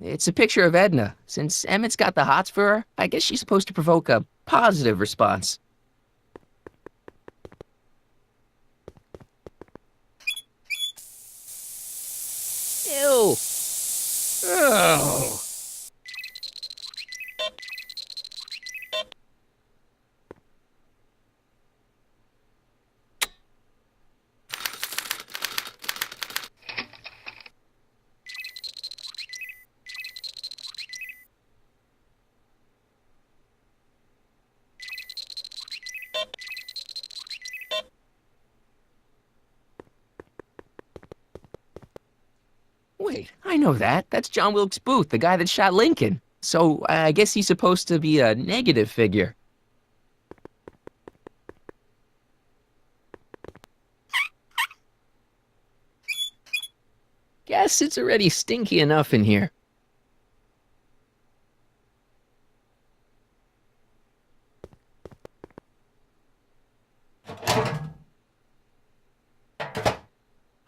It's a picture of Edna. Since Emmett's got the hots for her, I guess she's supposed to provoke a positive response. Ew. Oh. Wait, I know that. That's John Wilkes Booth, the guy that shot Lincoln. So I guess he's supposed to be a negative figure. Guess it's already stinky enough in here.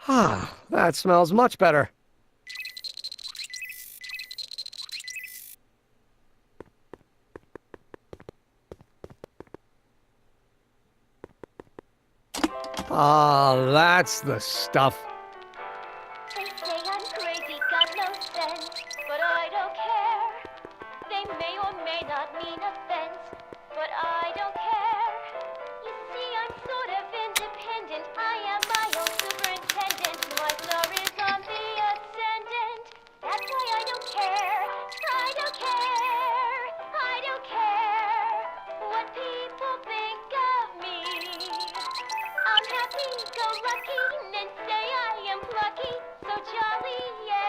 Ah, that smells much better. Ah, that's the stuff. They say I'm crazy, got no sense, but I don't care. They may or may not mean offense, but I don't care. You see, I'm sort of independent. I am my own superintendent. My star is on the ascendant. That's why I don't care. I don't care. I don't care what people think of me. I'm happy-go-lucky and say I am plucky, so jolly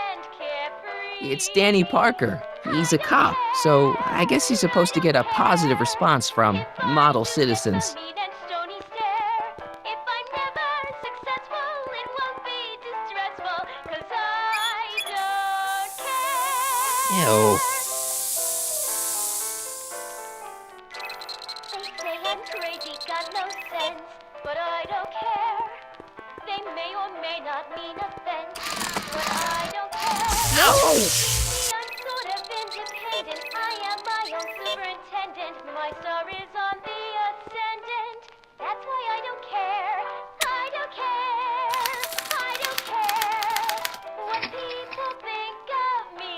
and carefree. It's Danny Parker. He's a cop, so I guess he's supposed to get a positive response from model citizens. If I'm never successful, it won't be distressful, 'cause I don't care. Ew. They say I'm crazy, got no sense, but I don't care. They may or may not mean offense, but I don't care. No! See, I'm sort of independent. I am my own superintendent. My star is on the ascendant. That's why I don't care. I don't care. I don't care what people think of me.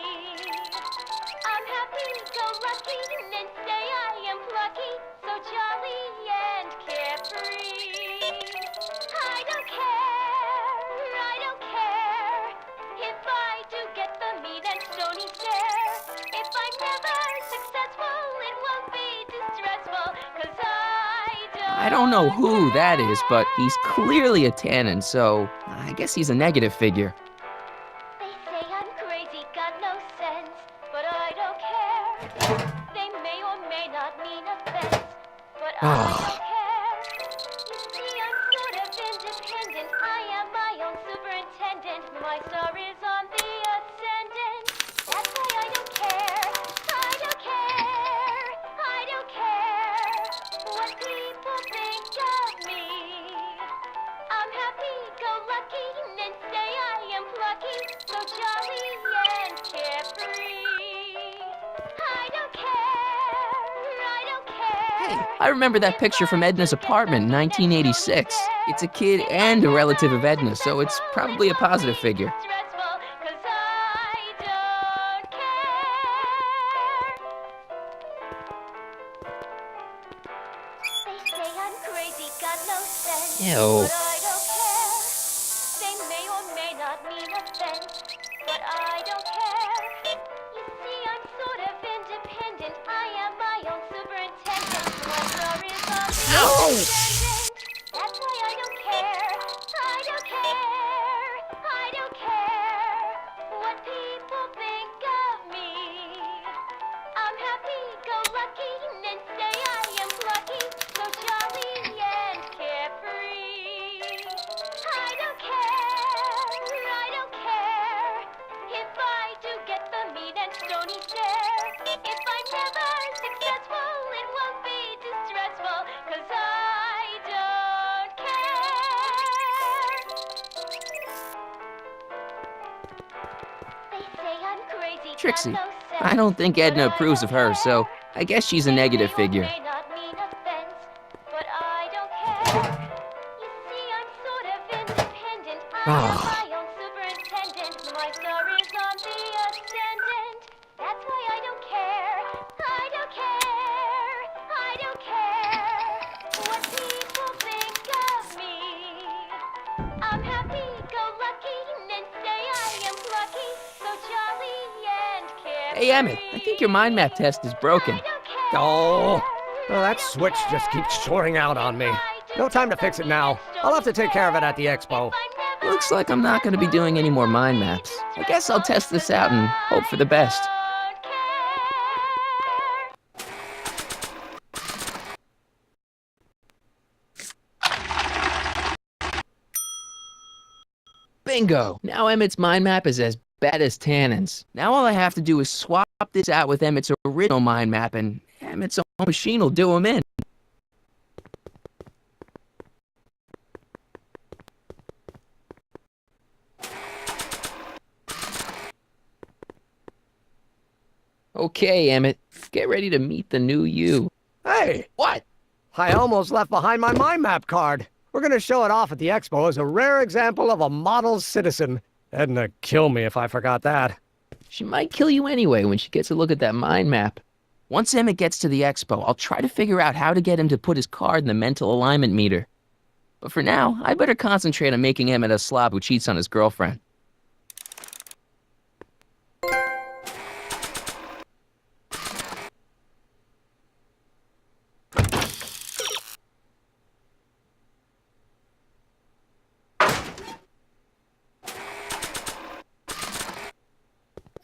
I'm happy-go-lucky and say I am plucky, so jolly and carefree. I don't care. I don't care if I do get the mean and stony stare. If I'm never successful, it won't be distressful, 'cause I don't know who that is, but he's clearly a Tannen, so I guess he's a negative figure. They say I'm crazy, got no sense, but I don't care. They may or may not mean offense, but I don't care. You see, I'm sort of independent. I am my own superintendent. My star is on the ascendant. That's why I don't care. I don't care. I don't care what people think of me. I'm happy-go-lucky and say I am plucky, so jolly and carefree. I don't care. I don't care. Hey, I remember that picture from Edna's apartment in 1986. It's a kid and a relative of Edna, so it's probably a positive figure. Stressful, 'cause I don't care. They say I'm crazy, got no sense, Ew. but I don't care. They may or may not mean offense, but I don't care. You see, I'm sort of independent. I am my own superintendent. My star is on the ascendant. That's why I don't care. I don't care. I don't care what people think of me. I'm happy-go-lucky and say I am plucky, so jolly and carefree. I don't care. I don't care if I do get the mean and stony stare. If I'm never successful, it won't be distressful, 'cause I don't care. They say I'm crazy. crazy, Trixie. not so sad. I don't think Edna But I approves of don't her, so care. I guess she's a negative May or figure. may not mean offense, but I don't care. You see, I'm sort of independent. I am my own superintendent. My star is on the ascendant. That's why I don't care. I don't care. I don't care what people think of me. I'm happy-go-lucky and say I am plucky, so jolly and carefree. Hey, Emmett, I think your mind map test is broken. I don't care. Oh, well, that switch just keeps shoring out on me. No time to fix it now. I'll have to take care of it at the expo. Looks like I'm not going to be doing any more mind maps. I guess I'll test this out and hope for the best. Bingo! Now Emmett's mind map is as bad as Tannen's. Now all I have to do is swap this out with Emmett's original mind map, and Emmett's own machine will do him in. Okay, Emmett, get ready to meet the new you. Hey, What? I almost left behind my mind map card. We're gonna show it off at the expo as a rare example of a model citizen. Edna kill me if I forgot that. She might kill you anyway when she gets a look at that mind map. Once Emmett gets to the expo, I'll try to figure out how to get him to put his card in the mental alignment meter. But for now, I better concentrate on making Emmett a slob who cheats on his girlfriend.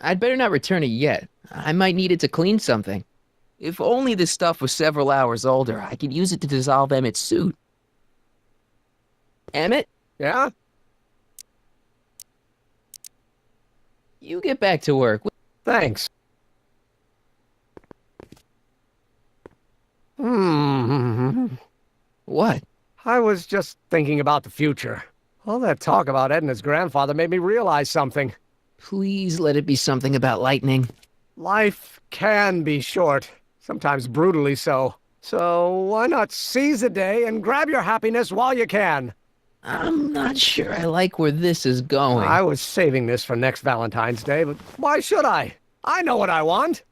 I'd better not return it yet. I might need it to clean something. If only this stuff was several hours older, I could use it to dissolve Emmett's suit. Emmett, Yeah? you get back to work. Thanks. What? I was just thinking about the future. All that talk about Edna's grandfather made me realize something. Please let it be something about lightning. Life can be short, sometimes brutally so. So why not seize the day and grab your happiness while you can? I'm not sure I like where this is going. I was saving this for next Valentine's Day, but why should I? I know what I want.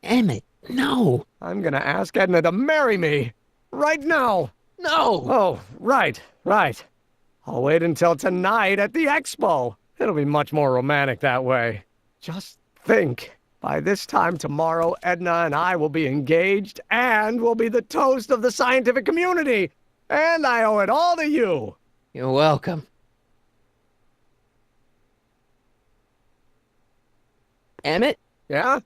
Emmett, no. I'm gonna ask Edna to marry me. Right now. No! Oh, right. I'll wait until tonight at the expo. It'll be much more romantic that way. Just think. By this time tomorrow, Edna and I will be engaged and will be the toast of the scientific community. And I owe it all to you. You're welcome. Emmett, Yeah?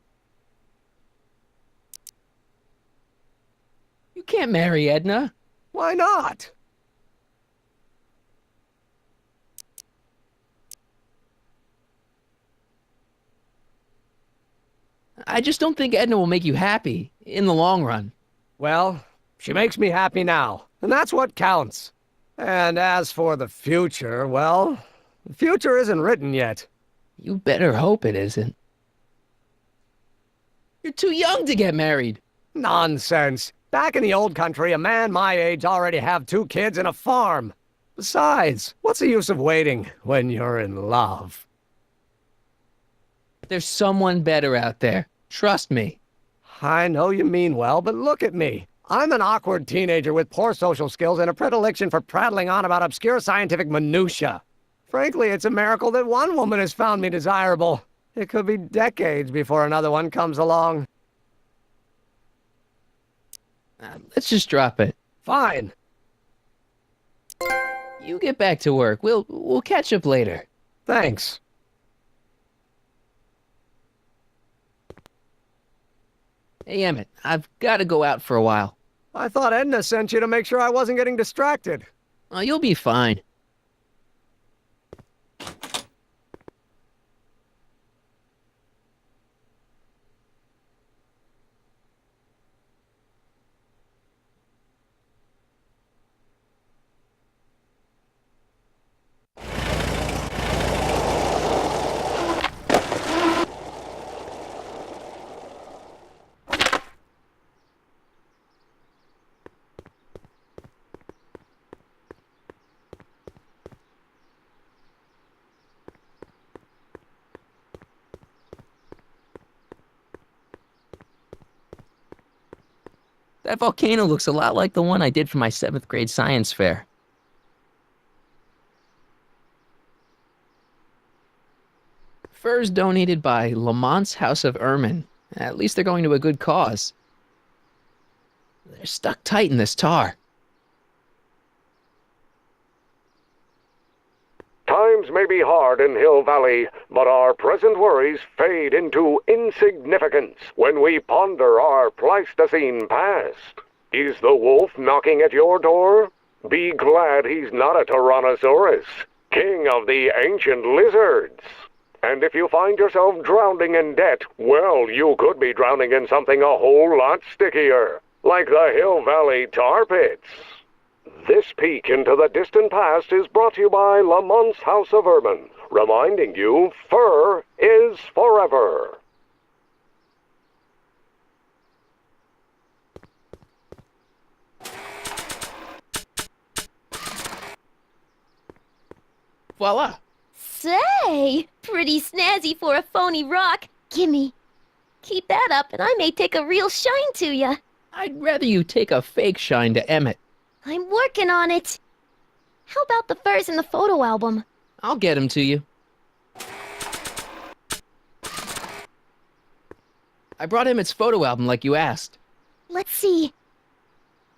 you can't marry Edna. Why not? I just don't think Edna will make you happy in the long run. Well, she makes me happy now, and that's what counts. And as for the future, well, the future isn't written yet. You better hope it isn't. You're too young to get married. Nonsense. Back in the old country, a man my age already have 2 kids and a farm. Besides, what's the use of waiting when you're in love? There's someone better out there. Trust me. I know you mean well, but look at me. I'm an awkward teenager with poor social skills and a predilection for prattling on about obscure scientific minutiae. Frankly, it's a miracle that one woman has found me desirable. It could be decades before another one comes along. Let's just drop it. Fine. You get back to work. We'll catch up later. Thanks. Hey, Emmett, I've got to go out for a while. I thought Edna sent you to make sure I wasn't getting distracted. Oh, you'll be fine. That volcano looks a lot like the one I did for my 7th grade science fair. Furs donated by Lamont's House of Ermine. At least they're going to a good cause. They're stuck tight in this tar. Times may be hard in Hill Valley, but our present worries fade into insignificance when we ponder our Pleistocene past. Is the wolf knocking at your door? Be glad he's not a Tyrannosaurus, king of the ancient lizards. And if you find yourself drowning in debt, well, you could be drowning in something a whole lot stickier, like the Hill Valley tar pits. This peek into the distant past is brought to you by Lamont's House of Ermine, reminding you fur is forever. Voila! Say, pretty snazzy for a phony rock. Gimme. Keep that up and I may take a real shine to ya. I'd rather you take a fake shine to Emmett. I'm working on it. How about the furs in the photo album? I'll get him to you. I brought Emmett's photo album like you asked. Let's see.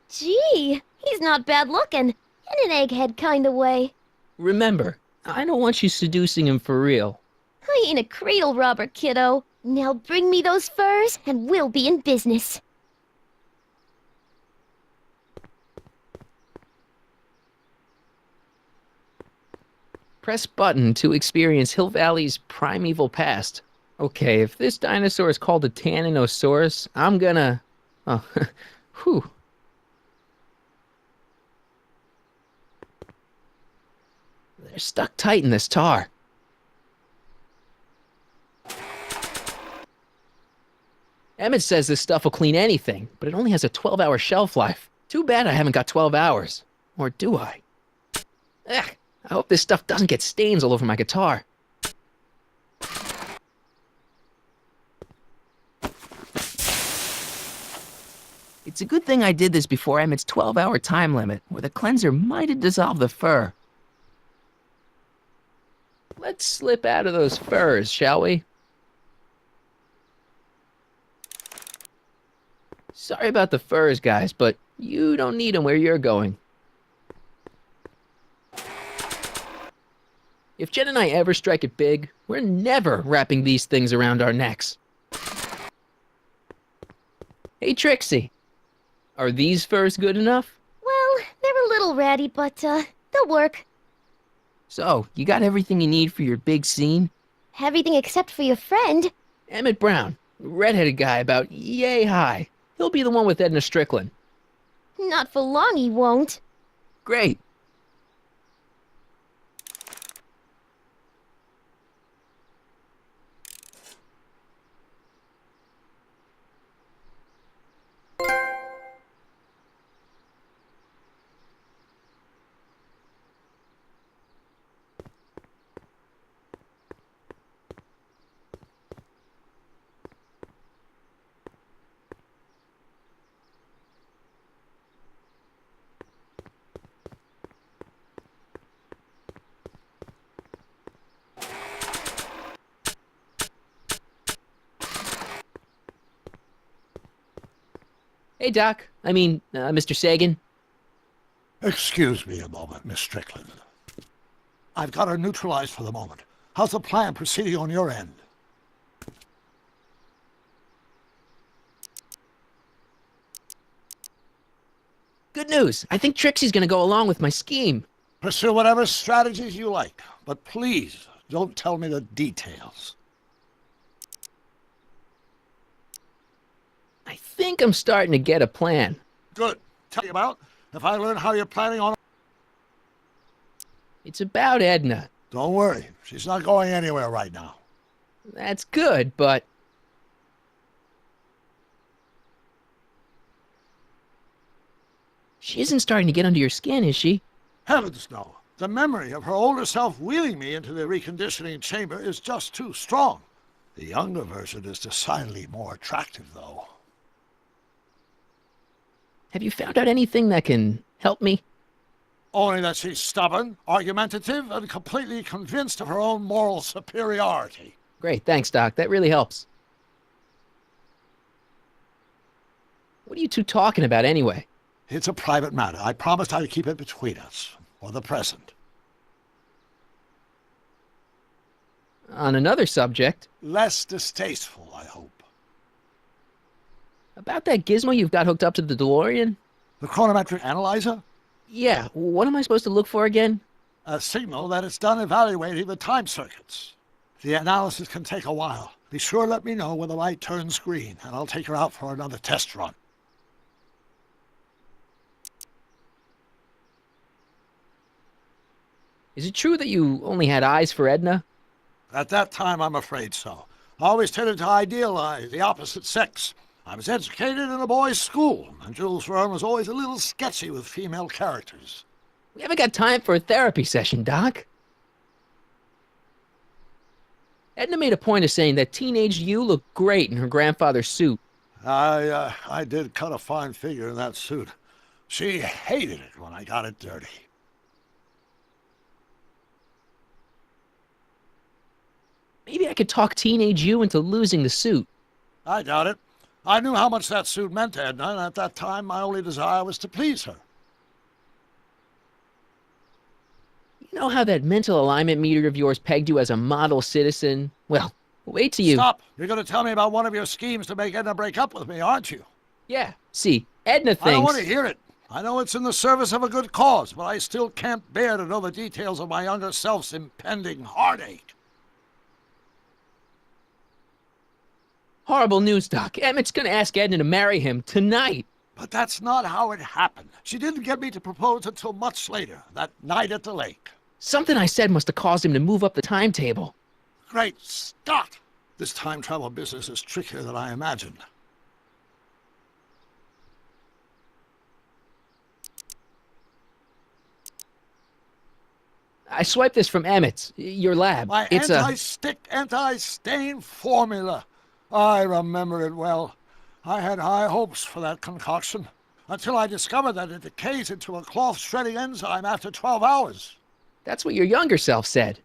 Gee, he's not bad looking. In an egghead kind of way. Remember, I don't want you seducing him for real. I ain't a cradle robber, kiddo. Now bring me those furs and we'll be in business. Press button to experience Hill Valley's primeval past. Okay, if this dinosaur is called a Tannosaurus, I'm gonna... Oh, whew. They're stuck tight in this tar. Emmett says this stuff will clean anything, but it only has a 12-hour shelf life. Too bad I haven't got 12 hours. Or do I? Ugh, I hope this stuff doesn't get stains all over my guitar. It's a good thing I did this before Emmett's 12-hour time limit, or the cleanser might have dissolved the fur. Let's slip out of those furs, shall we? Sorry about the furs, guys, but you don't need them where you're going. If Jen and I ever strike it big, we're never wrapping these things around our necks. Hey, Trixie. Are these furs good enough? Well, they're a little ratty, but, they'll work. So, you got everything you need for your big scene? Everything except for your friend. Emmett Brown, redheaded guy about yay high. He'll be the one with Edna Strickland. Not for long he won't. Great. Hey, Doc. Mr. Sagan. Excuse me a moment, Miss Strickland. I've got her neutralized for the moment. How's the plan proceeding on your end? Good news. I think Trixie's gonna go along with my scheme. Pursue whatever strategies you like, but please don't tell me the details. I think I'm starting to get a plan. Good. Tell me about if I learn how you're planning on... It's about Edna. Don't worry. She's not going anywhere right now. That's good, but... She isn't starting to get under your skin, is she? Heavens, no. The memory of her older self wheeling me into the reconditioning chamber is just too strong. The younger version is decidedly more attractive, though. Have you found out anything that can help me? Only that she's stubborn, argumentative, and completely convinced of her own moral superiority. Great, thanks, Doc. That really helps. What are you two talking about anyway? It's a private matter. I promised I'd keep it between us, for the present. On another subject, Less distasteful, I hope. about that gizmo you've got hooked up to the DeLorean? The chronometric analyzer? Yeah, what am I supposed to look for again? A signal that it's done evaluating the time circuits. The analysis can take a while. Be sure to let me know when the light turns green, and I'll take her out for another test run. Is it true that you only had eyes for Edna? At that time, I'm afraid so. I always tended to idealize the opposite sex. I was educated in a boys' school, and Jules Verne was always a little sketchy with female characters. We haven't got time for a therapy session, Doc. Edna made a point of saying that teenage you looked great in her grandfather's suit. I did cut a fine figure in that suit. She hated it when I got it dirty. Maybe I could talk teenage you into losing the suit. I doubt it. I knew how much that suit meant to Edna, and at that time my only desire was to please her. You know how that mental alignment meter of yours pegged you as a model citizen? Well, wait till you... Stop! You're going to tell me about one of your schemes to make Edna break up with me, aren't you? Yeah, see, Edna thinks... I don't want to hear it. I know it's in the service of a good cause, but I still can't bear to know the details of my younger self's impending heartache. Horrible news, Doc. Emmett's gonna ask Edna to marry him tonight. But that's not how it happened. She didn't get me to propose until much later, that night at the lake. Something I said must have caused him to move up the timetable. Great Scott! This time travel business is trickier than I imagined. I swiped this from Emmett's, your lab. My It's anti-stick, anti-stain formula. I remember it well. I had high hopes for that concoction, until I discovered that it decays into a cloth shredding enzyme after 12 hours. That's what your younger self said.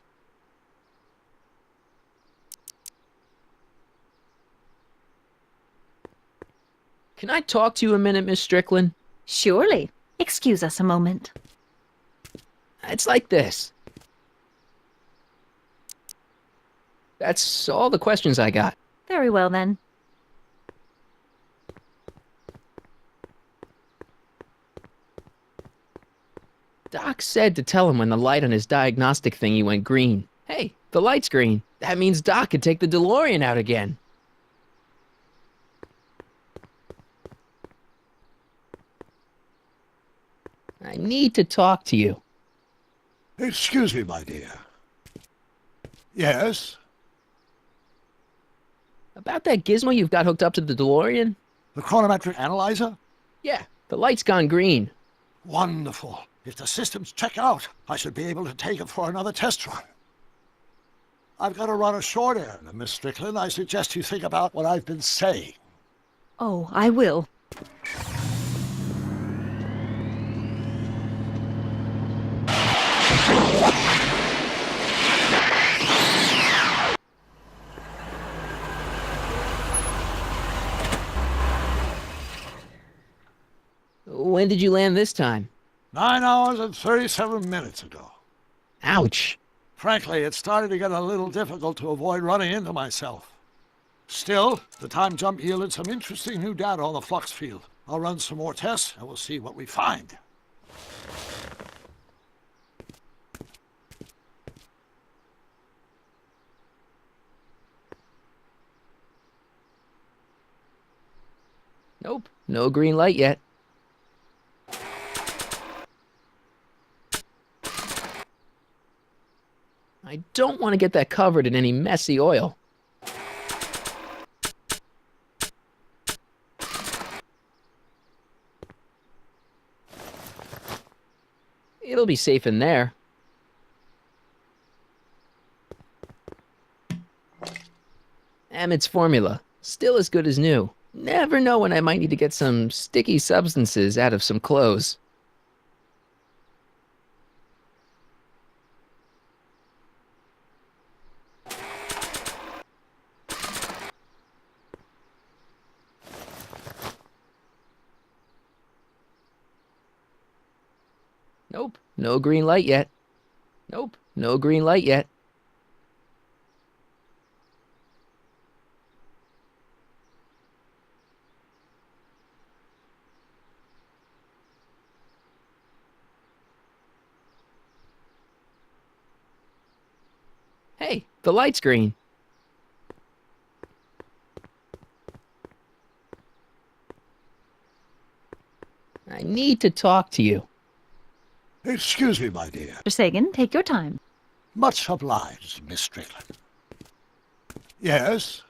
Can I talk to you a minute, Miss Strickland? Surely. Excuse us a moment. It's like this. That's all the questions I got. Very well, then. Doc said to tell him when the light on his diagnostic thingy went green. Hey, the light's green. That means Doc could take the DeLorean out again. I need to talk to you. Excuse me, my dear. Yes? About that gizmo you've got hooked up to the DeLorean? The chronometric analyzer? Yeah, the light's gone green. Wonderful. If the systems check out, I should be able to take it for another test run. I've got to run a short errand, Miss Strickland. I suggest you think about what I've been saying. Oh, I will. When did you land this time? 9 hours and 37 minutes ago. Ouch. Frankly, it started to get a little difficult to avoid running into myself. Still, the time jump yielded some interesting new data on the flux field. I'll run some more tests, and we'll see what we find. Nope, no green light yet. I don't want to get that covered in any messy oil. It'll be safe in there. Emmett's formula, still as good as new. Never know when I might need to get some sticky substances out of some clothes. Nope, no green light yet. Nope, no green light yet. Hey, the light's green. I need to talk to you. Excuse me, my dear. Mr. Sagan, take your time. Much obliged, Miss Strickland. Yes?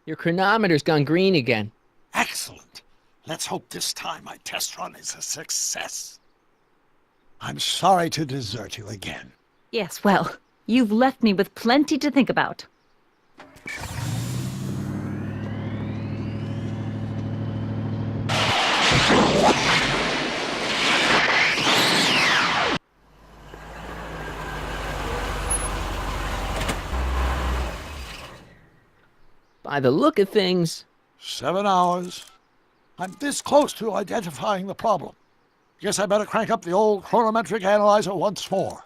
Your chronometer's gone green again. Excellent. Let's hope this time my test run is a success. I'm sorry to desert you again. Yes, well, you've left me with plenty to think about. By the look of things, 7 hours. I'm this close to identifying the problem. Guess I better crank up the old chronometric analyzer once more.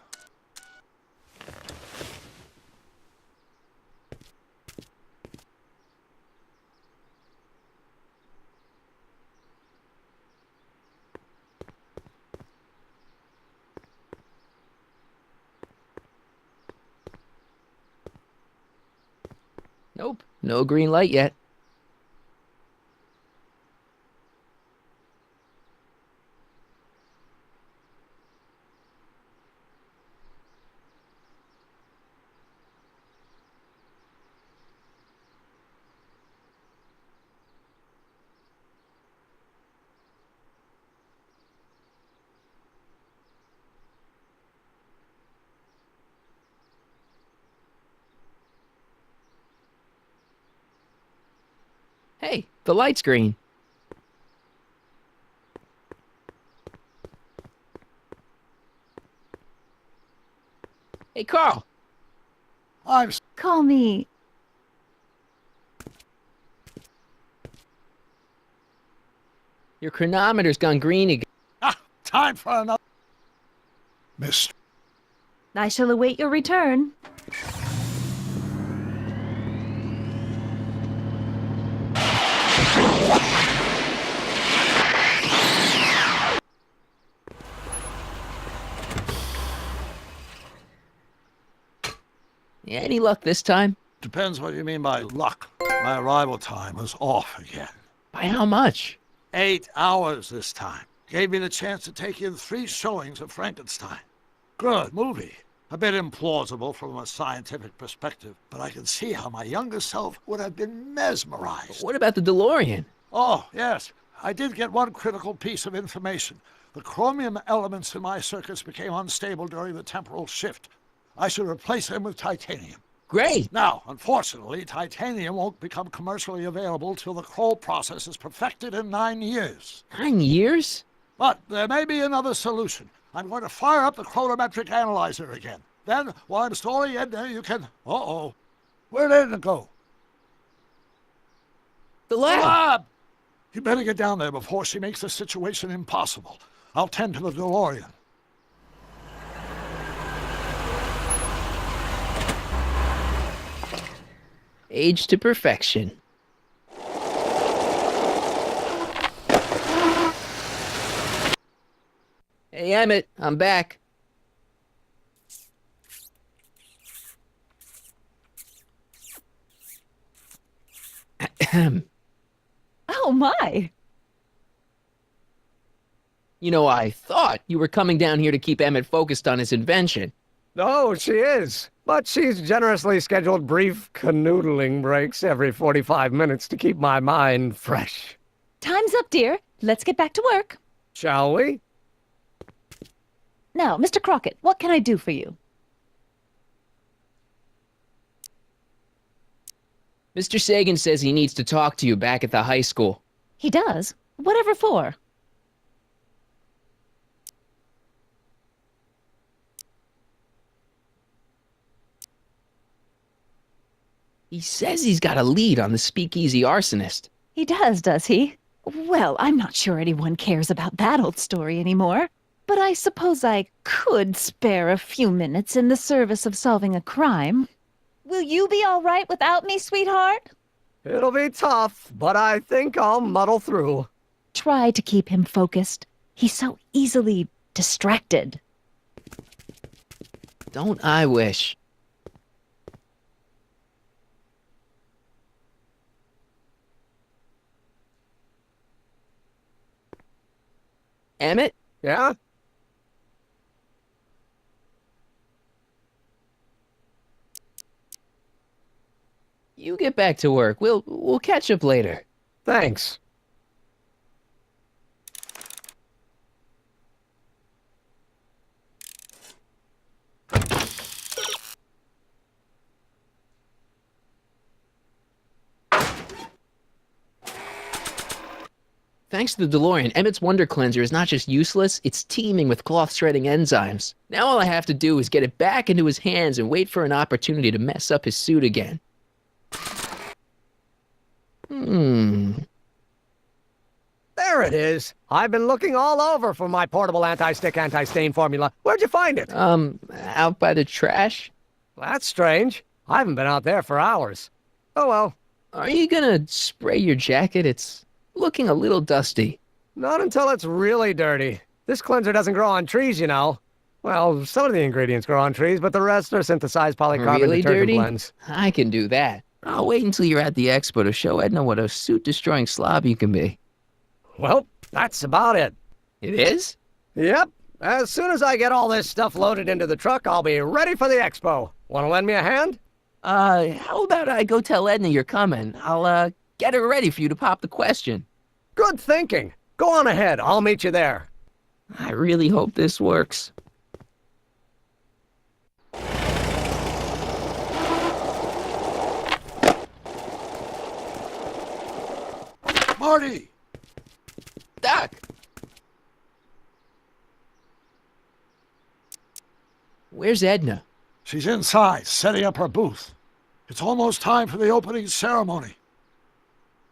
nope, no green light yet. Hey, the light's green. Hey, Carl. I'm Call me. Your chronometer's gone green again. time for another. Miss. I shall await your return. Any luck this time? Depends what you mean by luck. My arrival time was off again. By how much? 8 hours this time. Gave me the chance to take in 3 showings of Frankenstein. Good movie. A bit implausible from a scientific perspective, but I can see how my younger self would have been mesmerized. What about the DeLorean? Oh, yes. I did get one critical piece of information. The chromium elements in my circuits became unstable during the temporal shift. I should replace them with titanium. Great. Now, unfortunately, titanium won't become commercially available till the Kroll process is perfected in 9 years. 9 years? But there may be another solution. I'm going to fire up the chronometric analyzer again. Then, while I'm stalling Edna, you can... Uh-oh. Where did Edna go? The The lab. lab! You better get down there before she makes the situation impossible. I'll tend to the DeLorean. Age to perfection. Hey, Emmett, I'm back. Oh, my. You know, I thought you were coming down here to keep Emmett focused on his invention. Oh, she is. But she's generously scheduled brief canoodling breaks every 45 minutes to keep my mind fresh. Time's up, dear. Let's get back to work. Shall we? Now, Mr. Crockett, what can I do for you? Mr. Sagan says he needs to talk to you back at the high school. He does? Whatever for? He says he's got a lead on the speakeasy arsonist. He does he? Well, I'm not sure anyone cares about that old story anymore. But I suppose I could spare a few minutes in the service of solving a crime. Will you be all right without me, sweetheart? It'll be tough, but I think I'll muddle through. Try to keep him focused. He's so easily distracted. Don't I wish? Emmett? Yeah? You get back to work. We'll catch up later. Thanks. Thanks to the DeLorean, Emmett's Wonder Cleanser is not just useless, it's teeming with cloth-shredding enzymes. Now all I have to do is get it back into his hands and wait for an opportunity to mess up his suit again. There it is. I've been looking all over for my portable anti-stick, anti-stain formula. Where'd you find it? Out by the trash? That's strange. I haven't been out there for hours. Oh well. Are you gonna spray your jacket? It's looking a little dusty. Not until it's really dirty. This cleanser doesn't grow on trees, you know. Well, some of the ingredients grow on trees, but the rest are synthesized polycarbonate Really detergent dirty? blends. I can do that. I'll wait until you're at the expo to show Edna what a suit-destroying slob you can be. Well, that's about it. It is? Yep. As soon as I get all this stuff loaded into the truck, I'll be ready for the expo. Want to lend me a hand? How about I go tell Edna you're coming? I'll, get her ready for you to pop the question. Good thinking. Go on ahead. I'll meet you there. I really hope this works. Marty! Doc! Where's Edna? She's inside, setting up her booth. It's almost time for the opening ceremony.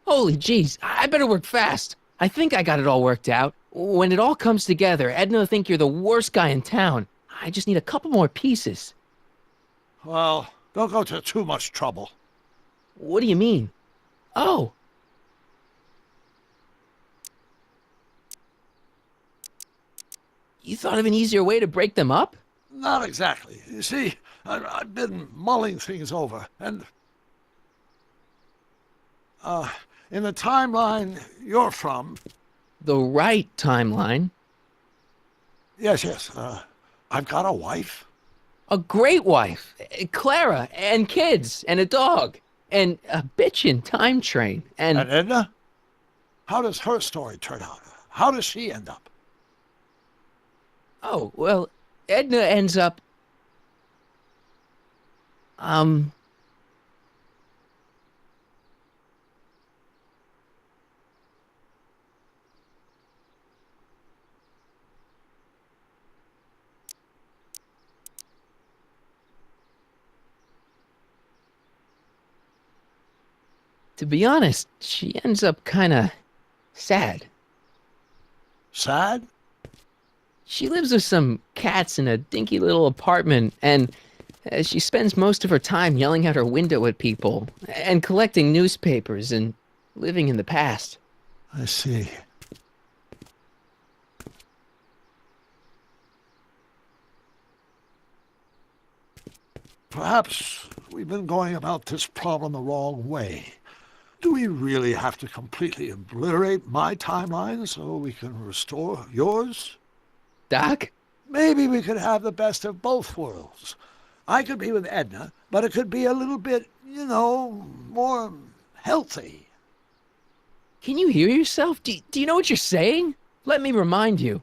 Holy jeez, I better work fast. I think I got it all worked out. When it all comes together, Edna will think you're the worst guy in town. I just need a couple more pieces. Well, don't go to too much trouble. What do you mean? Oh. You thought of an easier way to break them up? Not exactly. You see, I've been mulling things over, and in the timeline you're from, The right timeline. yes, I've got a wife. A great wife, Clara, and kids, and a dog, and a bitchin' time train, And Edna? How does her story turn out? How does she end up? oh, well, Edna ends up, to be honest, she ends up kinda sad. Sad? She lives with some cats in a dinky little apartment, and she spends most of her time yelling out her window at people, and collecting newspapers, and living in the past. I see. Perhaps we've been going about this problem the wrong way. Do we really have to completely obliterate my timeline so we can restore yours? Doc? Maybe we could have the best of both worlds. I could be with Edna, but it could be a little bit, more healthy. Can you hear yourself? Do you know what you're saying? Let me remind you.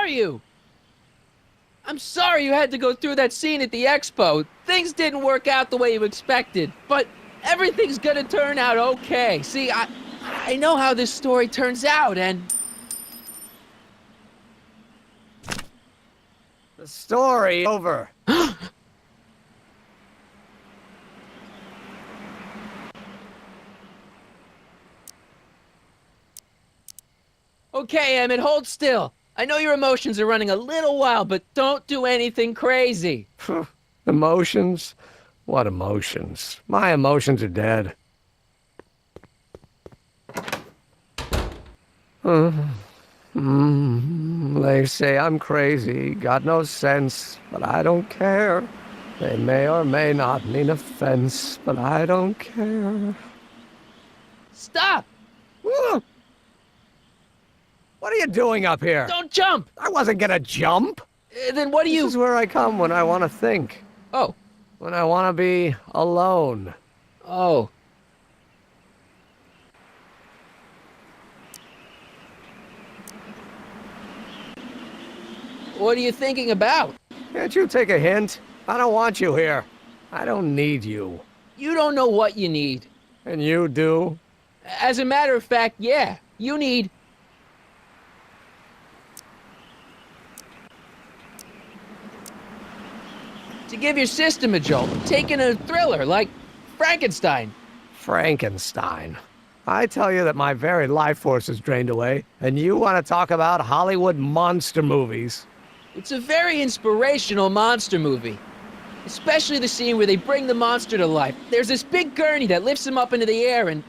are you? I'm sorry you had to go through that scene at the expo. Things didn't work out the way you expected, but everything's gonna turn out okay. See, I know how this story turns out, and... The story over. Okay, Emmett, hold still. I know your emotions are running a little wild, but don't do anything crazy. Emotions? What emotions? My emotions are dead. They say I'm crazy, got no sense, but I don't care. They may or may not mean offense, but I don't care. Stop! What are you doing up here? Don't jump! I wasn't gonna jump. Then what do This you... is where I come when I want to think. Oh. When I want to be alone. Oh. What are you thinking about? Can't you take a hint? I don't want you here. I don't need you. You don't know what you need. And you do? As a matter of fact, yeah. You need... to give your system a jolt. Take in a thriller like Frankenstein. Frankenstein. I tell you that my very life force is drained away, and you want to talk about Hollywood monster movies. It's a very inspirational monster movie. Especially the scene where they bring the monster to life. There's this big gurney that lifts him up into the air, and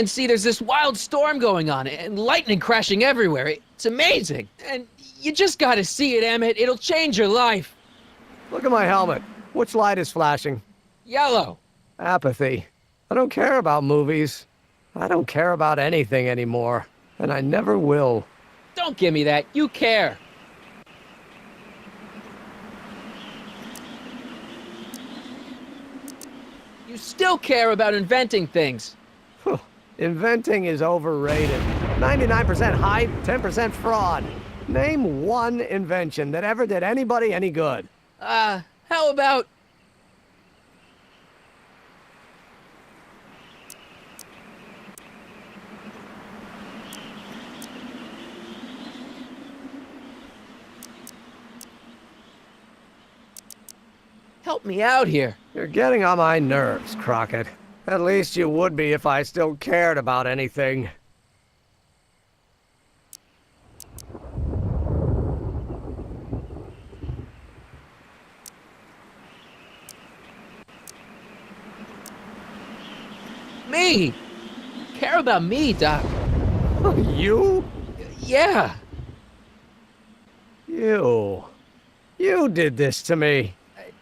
see, there's this wild storm going on, and lightning crashing everywhere. It's amazing. And you just gotta see it, Emmett. It'll change your life. Look at my helmet. Which light is flashing? Yellow. Apathy. I don't care about movies. I don't care about anything anymore. And I never will. Don't give me that. You care. You still care about inventing things. Inventing is overrated. 99% hype, 10% fraud. Name one invention that ever did anybody any good. How about... help me out here. You're getting on my nerves, Crockett. At least you would be if I still cared about anything. Me! Care about me, Doc. You? Yeah. You did this to me.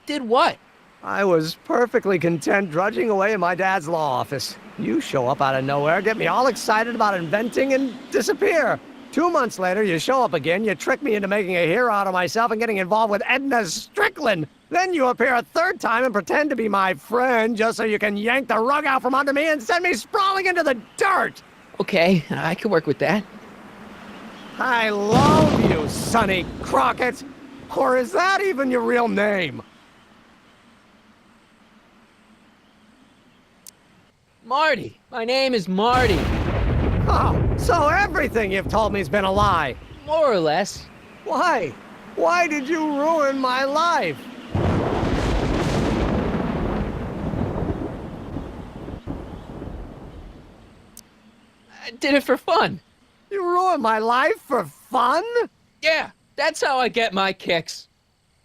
Did what? I was perfectly content drudging away in my dad's law office. You show up out of nowhere, get me all excited about inventing, and disappear. 2 months later, you show up again, you trick me into making a hero out of myself and getting involved with Edna Strickland. Then you appear a third time and pretend to be my friend just so you can yank the rug out from under me and send me sprawling into the dirt. Okay, I can work with that. I love you, Sonny Crockett. Or is that even your real name? Marty. My name is Marty. Oh, so everything you've told me's been a lie. More or less. Why? Why did you ruin my life? I did it for fun. You ruined my life for fun? Yeah, that's how I get my kicks.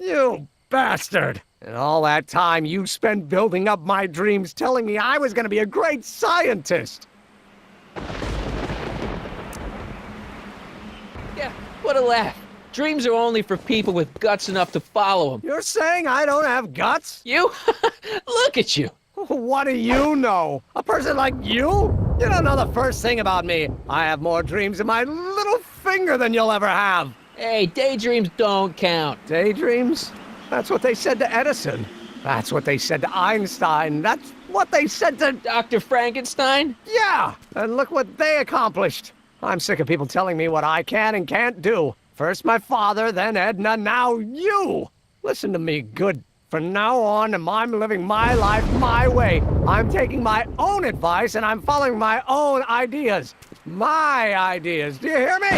You bastard! And all that time you spent building up my dreams, telling me I was gonna be a great scientist. Yeah, what a laugh. Dreams are only for people with guts enough to follow them. You're saying I don't have guts? You? Look at you. What do you know? A person like you? You don't know the first thing about me. I have more dreams in my little finger than you'll ever have. Hey, daydreams don't count. Daydreams? That's what they said to Edison. That's what they said to Einstein. That's what they said to... Dr. Frankenstein? Yeah! And look what they accomplished. I'm sick of people telling me what I can and can't do. First my father, then Edna, now you! Listen to me, good. From now on, I'm living my life my way. I'm taking my own advice and I'm following my own ideas. My ideas. Do you hear me?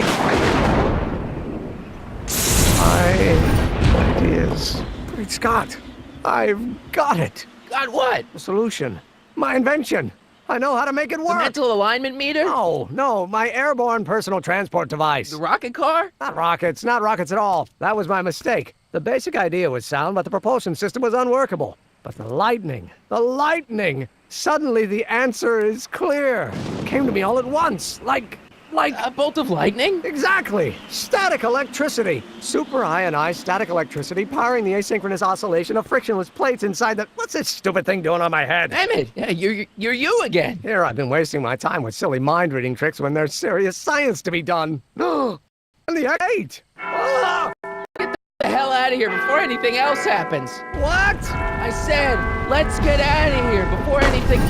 My ideas. Great Scott. I've got it. Got what? The solution. My invention. I know how to make it The work. mental alignment meter? No, my airborne personal transport device. The rocket car? Not rockets at all. That was my mistake. The basic idea was sound, but the propulsion system was unworkable. But the lightning. Suddenly the answer is clear. It came to me all at once, like... A bolt of lightning? Exactly! Static electricity! Super-ionized static electricity powering the asynchronous oscillation of frictionless plates inside the... What's this stupid thing doing on my head? Emmett, yeah, you're you again. Here I've been wasting my time with silly mind-reading tricks when there's serious science to be done. And the 8! Ah! Get the hell out of here before anything else happens. What? I said, let's get out of here before anything...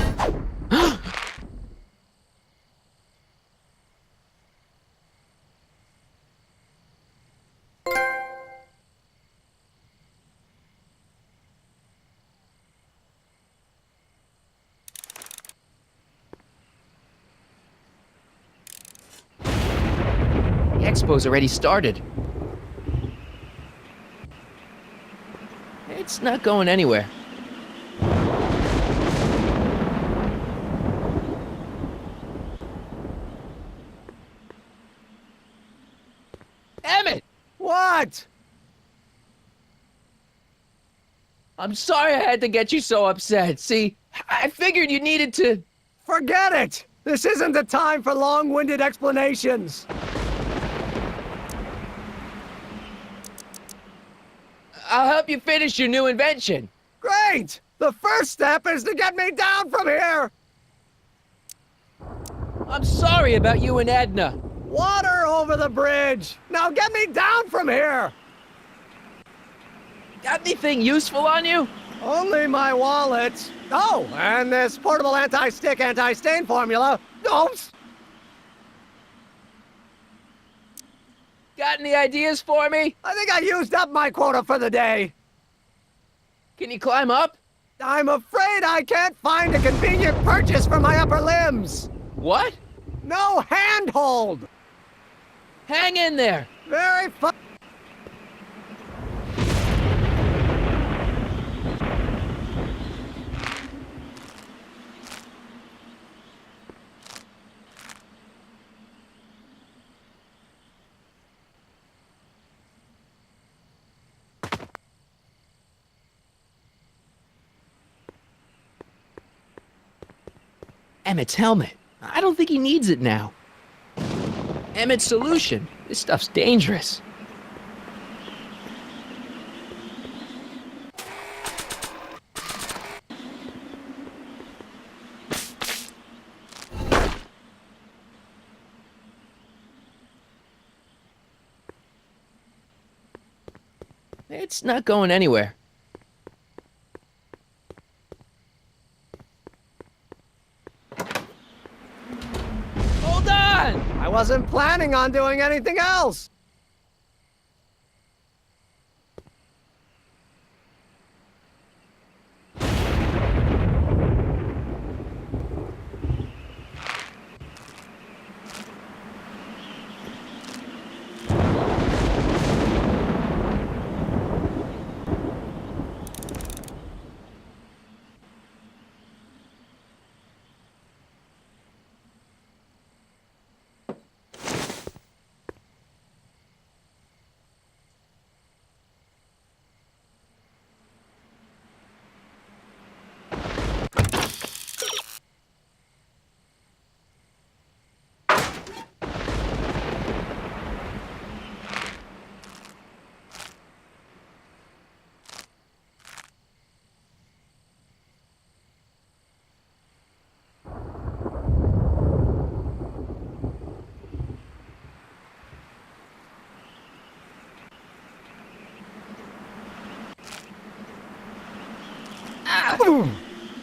The expo's already started. It's not going anywhere. Emmett! What? I'm sorry I had to get you so upset. See, I figured you needed to... Forget it! This isn't the time for long-winded explanations. I'll help you finish your new invention. Great! The first step is to get me down from here! I'm sorry about you and Edna. Water over the bridge! Now get me down from here! Got anything useful on you? Only my wallet. Oh, and this portable anti-stick, anti-stain formula. Oops! Got any ideas for me? I think I used up my quota for the day. Can you climb up? I'm afraid I can't find a convenient purchase for my upper limbs. What? No handhold. Hang in there. Very fun. Emmett's helmet. I don't think he needs it now. Emmett's solution. This stuff's dangerous. It's not going anywhere. Hold on! I wasn't planning on doing anything else.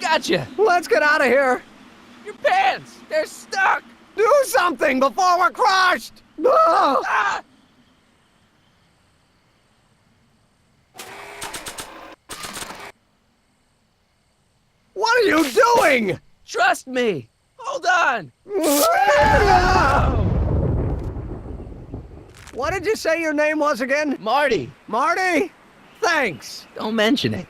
Gotcha! Let's get out of here. Your pants! They're stuck! Do something before we're crushed. Ah! Ah! doing? Trust me. Hold on. What did you say your name was again? Marty, Marty? Thanks. don't mention it.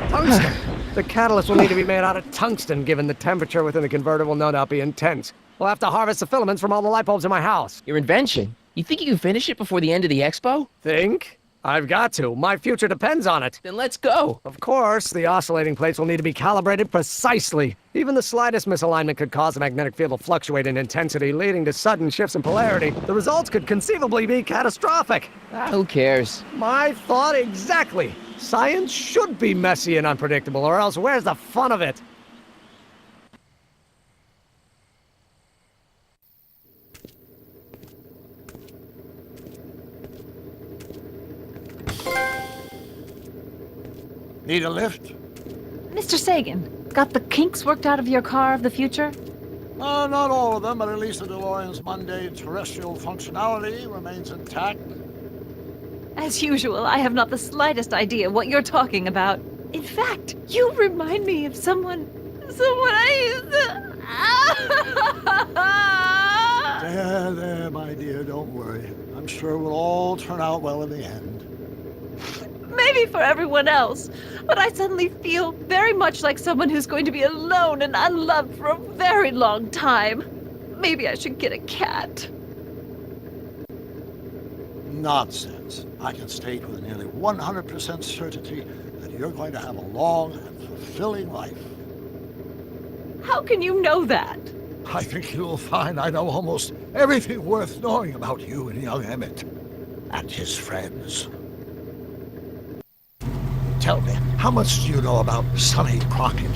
Tungsten. The catalyst will need to be made out of tungsten, given the temperature within the converter will no doubt be intense. We'll have to harvest the filaments from all the light bulbs in my house. Your invention. You think you can finish it before the end of the expo? Think? I've got to. My future depends on it. Then let's go. Of course, the oscillating plates will need to be calibrated precisely. Even the slightest misalignment could cause the magnetic field to fluctuate in intensity, leading to sudden shifts in polarity. The results could conceivably be catastrophic. Who cares? My thought exactly. Science should be messy and unpredictable, or else where's the fun of it? Need a lift? Mr. Sagan, got the kinks worked out of your car of the future? Not all of them, but at least the DeLorean's mundane terrestrial functionality remains intact. As usual, I have not the slightest idea what you're talking about. In fact, you remind me of someone I used to... There, my dear, don't worry. I'm sure it will all turn out well in the end. Maybe for everyone else, but I suddenly feel very much like someone who's going to be alone and unloved for a very long time. Maybe I should get a cat. Nonsense. I can state with nearly 100% certainty that you're going to have a long and fulfilling life. How can you know that? I think you'll find I know almost everything worth knowing about you and young Emmett and his friends. Tell me, how much do you know about Sonny Crockett?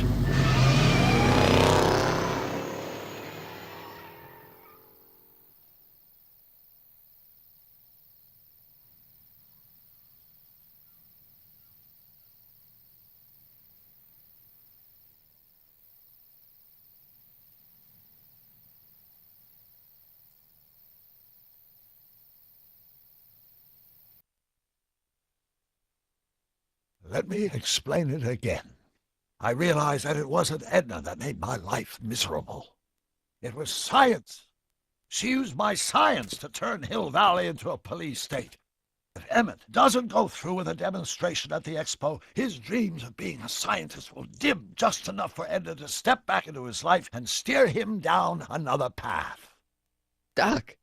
Let me explain it again. I realized that it wasn't Edna that made my life miserable. It was science. She used my science to turn Hill Valley into a police state. If Emmett doesn't go through with a demonstration at the expo, his dreams of being a scientist will dim just enough for Edna to step back into his life and steer him down another path. Doc,